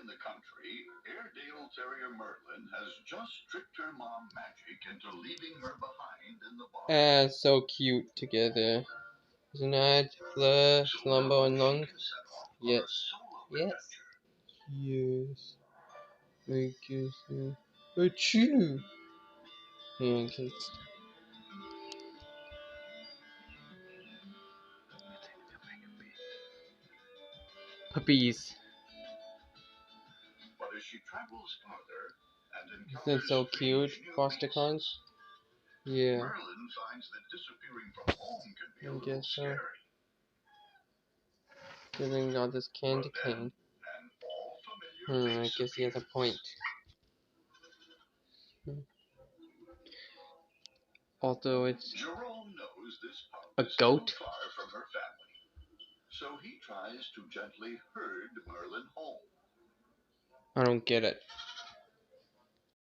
in the country, Airedale Terrier Merlin has just tricked her mom Magic into leaving her behind in the barn. So cute together. Isn't that Fleur, Slumber, and Long? Yes. Yes. Yes. I guess so. Achoo! Yeah, kids. Puppies. But as she travels farther and Isn't that encounters so cute? strange new Frosticons? beasts, Yeah. Merlin finds that disappearing from home can be a I little guess so. scary. Giving all this candy But then, cane. an all-familiar I face guess he has a appears. point. Although it's Jerome knows this pup a is goat. too far from her family, so he tries to gently herd Merlin home. I don't get it.